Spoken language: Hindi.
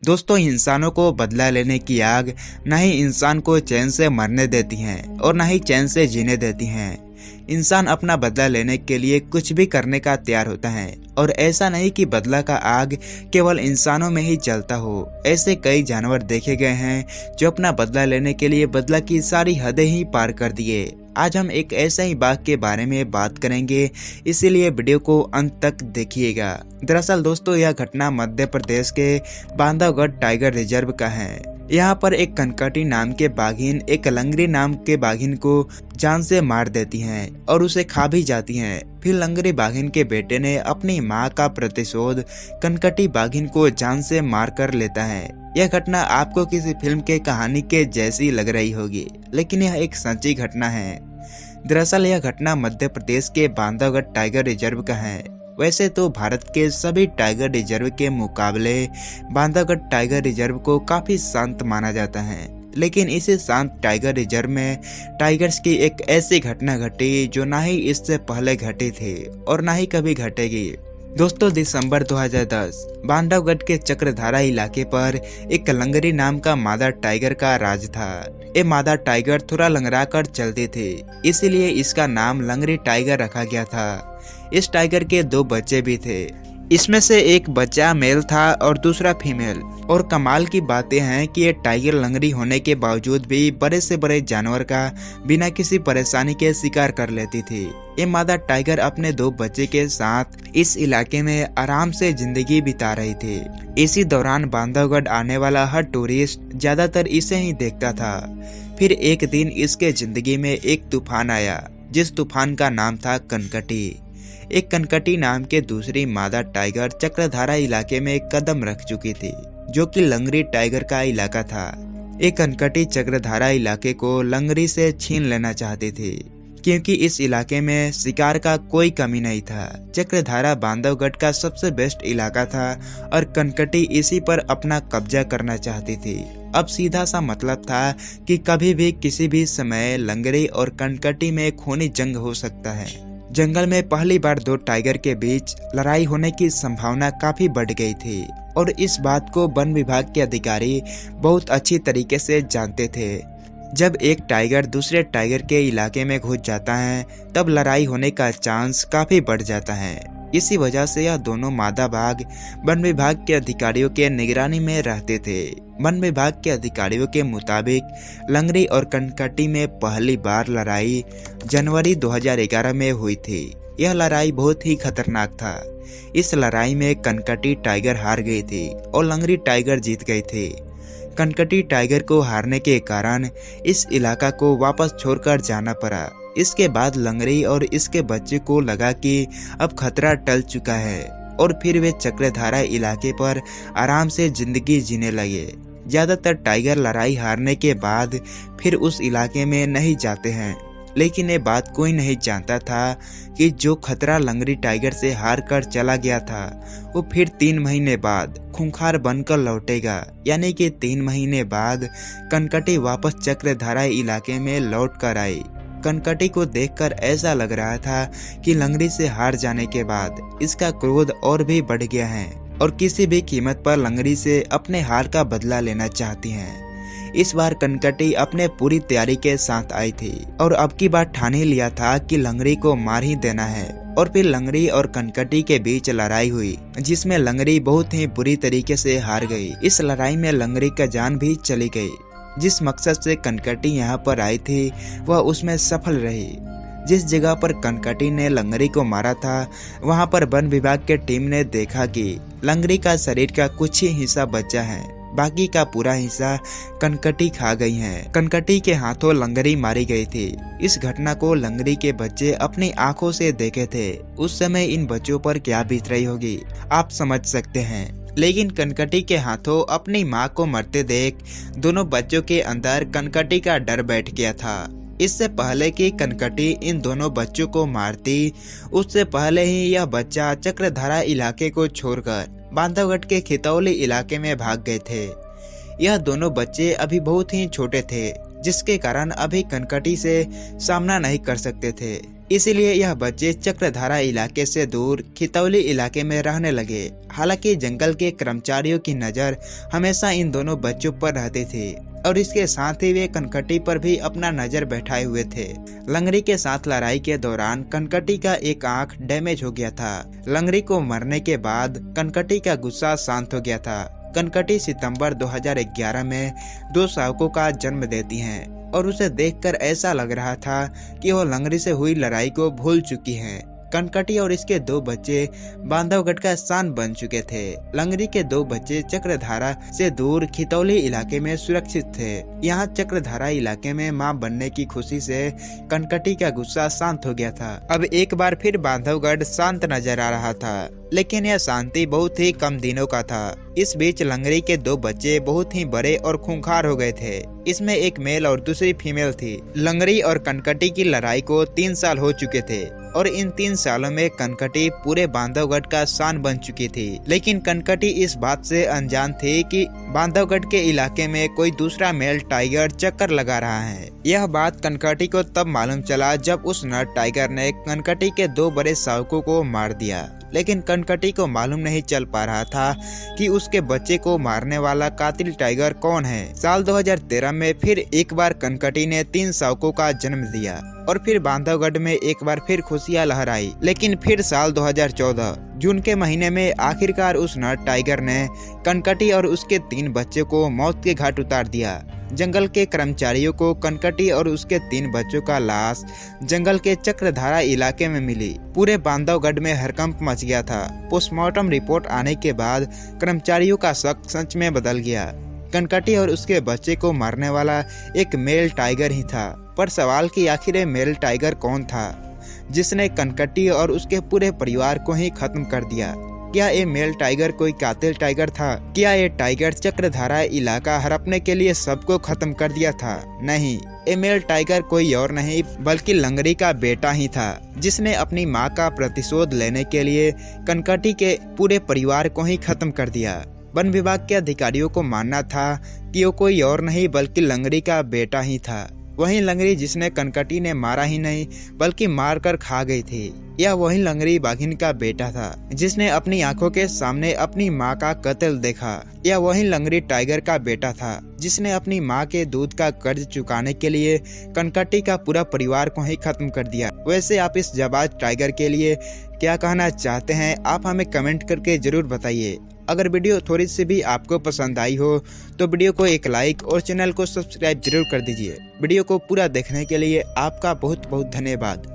दोस्तों, इंसानों को बदला लेने की आग न ही इंसान को चैन से मरने देती हैं और न ही चैन से जीने देती हैं। इंसान अपना बदला लेने के लिए कुछ भी करने का तैयार होता है और ऐसा नहीं कि बदला का आग केवल इंसानों में ही जलता हो। ऐसे कई जानवर देखे गए हैं जो अपना बदला लेने के लिए बदला की सारी हदें ही पार कर दिए। आज हम एक ऐसे ही बाघ के बारे में बात करेंगे, इसीलिए वीडियो को अंत तक देखिएगा। दरअसल दोस्तों, यह घटना मध्य प्रदेश के बांधवगढ़ टाइगर रिजर्व का है। यहाँ पर एक कनकटी नाम के बाघिन एक लंगरी नाम के बाघिन को जान से मार देती हैं और उसे खा भी जाती हैं। फिर लंगरी बाघिन के बेटे ने अपनी मां का प्रतिशोध कनकटी बाघिन को जान से मार कर लेता है। यह घटना आपको किसी फिल्म के कहानी के जैसी लग रही होगी, लेकिन यह एक सच्ची घटना है। दरअसल यह घटना मध्य प्रदेश के बांधवगढ़ टाइगर रिजर्व का है। वैसे तो भारत के सभी टाइगर रिजर्व के मुकाबले बांधवगढ़ टाइगर रिजर्व को काफी शांत माना जाता है, लेकिन इसी शांत टाइगर रिजर्व में टाइगर्स की एक ऐसी घटना घटी जो ना ही इससे पहले घटी थी और ना ही कभी घटेगी। दोस्तों, दिसंबर 2010 बांधवगढ़ के चक्रधारा इलाके पर एक लंगरी नाम का मादा टाइगर का राज था। ये मादा टाइगर थोड़ा लंगड़ा कर चलती थी, इसीलिए इसका नाम लंगरी टाइगर रखा गया था। इस टाइगर के 2 बच्चे भी थे। इसमें से एक बच्चा मेल था और दूसरा फीमेल। और कमाल की बातें हैं कि ये टाइगर लंगड़ी होने के बावजूद भी बड़े से बड़े जानवर का बिना किसी परेशानी के शिकार कर लेती थी। ये मादा टाइगर अपने 2 बच्चे के साथ इस इलाके में आराम से जिंदगी बिता रही थी। इसी दौरान बांधवगढ़ आने वाला हर टूरिस्ट ज्यादातर इसे ही देखता था। फिर एक दिन इसके जिंदगी में एक तूफान आया, जिस तूफान का नाम था कनकटी। एक कनकटी नाम के दूसरी मादा टाइगर चक्रधारा इलाके में कदम रख चुकी थी, जो कि लंगरी टाइगर का इलाका था। एक कनकटी चक्रधारा इलाके को लंगरी से छीन लेना चाहती थी, क्योंकि इस इलाके में शिकार का कोई कमी नहीं था। चक्रधारा बांधवगढ़ का सबसे बेस्ट इलाका था और कनकटी इसी पर अपना कब्जा करना चाहती थी। अब सीधा सा मतलब था कि कभी भी किसी भी समय लंगरी और कनकटी में खूनी जंग हो सकता है। जंगल में पहली बार 2 टाइगर के बीच लड़ाई होने की संभावना काफी बढ़ गई थी और इस बात को वन विभाग के अधिकारी बहुत अच्छी तरीके से जानते थे। जब एक टाइगर दूसरे टाइगर के इलाके में घुस जाता है, तब लड़ाई होने का चांस काफी बढ़ जाता है। इसी वजह से यह दोनों मादा बाघ वन विभाग के अधिकारियों के निगरानी में रहते थे। वन विभाग के अधिकारियों के मुताबिक लंगरी और कनकटी में पहली बार लड़ाई जनवरी 2011 में हुई थी। यह लड़ाई बहुत ही खतरनाक था। इस लड़ाई में कनकटी टाइगर हार गई थी और लंगरी टाइगर जीत गई थी। कनकटी टाइगर को हारने के कारण इस इलाका को वापस छोड़कर जाना पड़ा। इसके बाद लंगरी और इसके बच्चे को लगा कि अब खतरा टल चुका है और फिर वे चक्रधारा इलाके पर आराम से जिंदगी जीने लगे। ज्यादातर टाइगर लड़ाई हारने के बाद फिर उस इलाके में नहीं जाते हैं, लेकिन ये बात कोई नहीं जानता था कि जो खतरा लंगरी टाइगर से हार कर चला गया था, वो फिर 3 महीने बाद खूंखार बनकर लौटेगा। यानी कि 3 महीने बाद कनकटी वापस चक्रधारा इलाके में लौट कर आई। कनकटी को देखकर ऐसा लग रहा था कि लंगड़ी से हार जाने के बाद इसका क्रोध और भी बढ़ गया है और किसी भी कीमत पर लंगड़ी से अपने हार का बदला लेना चाहती हैं। इस बार कनकटी अपने पूरी तैयारी के साथ आई थी और अब की बार ठान ही लिया था कि लंगड़ी को मार ही देना है। और फिर लंगड़ी और कनकटी के बीच लड़ाई हुई, जिसमें लंगड़ी बहुत ही बुरी तरीके से हार गई। इस लड़ाई में लंगड़ी का जान भी चली गई। जिस मकसद से कनकटी यहाँ पर आई थी, वह उसमें सफल रही। जिस जगह पर कनकटी ने लंगड़ी को मारा था, वहाँ पर वन विभाग के टीम ने देखा कि लंगड़ी का शरीर का कुछ ही हिस्सा बचा है, बाकी का पूरा हिस्सा कनकटी खा गई है। कनकटी के हाथों लंगड़ी मारी गई थी। इस घटना को लंगड़ी के बच्चे अपनी आंखों से देखे थे। उस समय इन बच्चों पर क्या बीत रही होगी, आप समझ सकते हैं। लेकिन कनकटी के हाथों अपनी मां को मरते देख दोनों बच्चों के अंदर कनकटी का डर बैठ गया था। इससे पहले कि कनकटी इन दोनों बच्चों को मारती, उससे पहले ही यह बच्चा चक्रधारा इलाके को छोड़कर बांधवगढ़ के खितौली इलाके में भाग गए थे। यह दोनों बच्चे अभी बहुत ही छोटे थे, जिसके कारण अभी कनकटी से सामना नहीं कर सकते थे। इसीलिए यह बच्चे चक्रधारा इलाके से दूर खितौली इलाके में रहने लगे। हालांकि जंगल के कर्मचारियों की नज़र हमेशा इन दोनों बच्चों पर रहती थी और इसके साथ ही वे कनकटी पर भी अपना नजर बैठाए हुए थे। लंगड़ी के साथ लड़ाई के दौरान कनकटी का एक आंख डैमेज हो गया था। लंगड़ी को मरने के बाद कनकटी का गुस्सा शांत हो गया था। कनकटी सितंबर 2011 में 2 शावकों का जन्म देती हैं और उसे देखकर ऐसा लग रहा था कि वह लंगड़ी से हुई लड़ाई को भूल चुकी है। कनकटी और इसके 2 बच्चे बांधवगढ़ का स्थान बन चुके थे। लंगड़ी के 2 बच्चे चक्रधारा से दूर खितौली इलाके में सुरक्षित थे। यहाँ चक्रधारा इलाके में मां बनने की खुशी से कनकटी का गुस्सा शांत हो गया था। अब एक बार फिर बांधवगढ़ शांत नजर आ रहा था, लेकिन यह शांति बहुत ही कम दिनों का था। इस बीच लंगड़ी के 2 बच्चे बहुत ही बड़े और खूंखार हो गए थे। इसमें एक मेल और दूसरी फीमेल थी। लंगड़ी और कनकटी की लड़ाई को 3 साल हो चुके थे और इन 3 सालों में कनकटी पूरे बांधवगढ़ का शान बन चुकी थी। लेकिन कनकटी इस बात से अनजान थी कि बांधवगढ़ के इलाके में कोई दूसरा मेल टाइगर चक्कर लगा रहा है। यह बात कनकटी को तब मालूम चला जब उस नर टाइगर ने कनकटी के 2 बड़े शावकों को मार दिया। लेकिन कनकटी को मालूम नहीं चल पा रहा था कि उसके बच्चे को मारने वाला कातिल टाइगर कौन है। साल 2013 में फिर एक बार कनकटी ने 3 शावकों का जन्म दिया और फिर बांधवगढ़ में एक बार फिर खुशियां लहराई। लेकिन फिर साल 2014 जून के महीने में आखिरकार उस नर टाइगर ने कनकटी और उसके 3 बच्चों को मौत के घाट उतार दिया। जंगल के कर्मचारियों को कनकटी और उसके 3 बच्चों का लाश जंगल के चक्रधारा इलाके में मिली। पूरे बांधवगढ़ में हड़कंप मच गया था। पोस्टमार्टम रिपोर्ट आने के बाद कर्मचारियों का शक सच में बदल गया। कनकटी और उसके बच्चे को मारने वाला एक मेल टाइगर ही था। पर सवाल कि आखिर ये मेल टाइगर कौन था जिसने कनकटी और उसके पूरे परिवार को ही खत्म कर दिया? क्या ये मेल टाइगर कोई कातिल टाइगर था? क्या ये टाइगर चक्रधारा इलाका हड़पने के लिए सबको खत्म कर दिया था? नहीं, ये मेल टाइगर कोई और नहीं बल्कि लंगड़ी का बेटा ही था, जिसने अपनी मां का प्रतिशोध लेने के लिए कनकटी के पूरे परिवार को ही खत्म कर दिया। वन विभाग के अधिकारियों को मानना था कि वो कोई और नहीं बल्कि लंगड़ी का बेटा ही था। वही लंगड़ी जिसने कनकटी ने मारा ही नहीं बल्कि मार कर खा गई थी। यह वही लंगड़ी बाघिन का बेटा था जिसने अपनी आंखों के सामने अपनी मां का कत्ल देखा। यह वही लंगड़ी टाइगर का बेटा था जिसने अपनी मां के दूध का कर्ज चुकाने के लिए कनकटी का पूरा परिवार को ही खत्म कर दिया। वैसे आप इस जाबाज टाइगर के लिए क्या कहना चाहते हैं, आप हमें कमेंट करके जरूर बताइए। अगर वीडियो थोड़ी सी भी आपको पसंद आई हो तो वीडियो को एक लाइक और चैनल को सब्सक्राइब जरूर कर दीजिए। वीडियो को पूरा देखने के लिए आपका बहुत बहुत धन्यवाद।